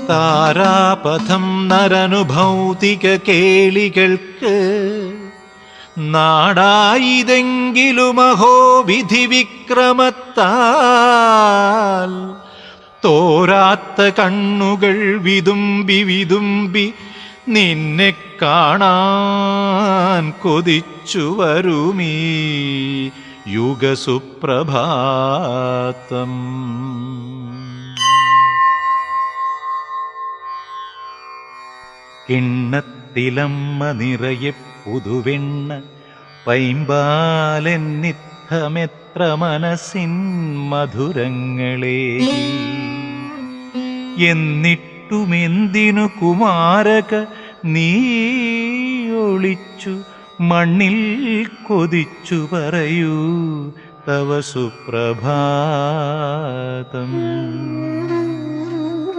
താരാപഥം നരനുഭൗതിക കേളികൾക്ക് നാടായിതെങ്കിലുമഹോ വിധി വിക്രമത്താൽ തോരാത്ത കണ്ണുകൾ വിതുമ്പി വിതുമ്പി നിന്നെ കാണാൻ കൊതിച്ചു വരുമീ യുഗസുപ്രഭാതം. കിണ്ണത്തിലമ്മ നിറയെ പുതുവെണ്ണ പൈമ്പാലെന്നിത്തമെത്ര മനസ്സിൻ മധുരങ്ങളെ. എന്നിട്ടുമെന്തിനു കുമാരക നീ ഒളിച്ചു മണ്ണിൽ കൊതിച്ചു പറയൂ തവ സുപ്രഭാതം.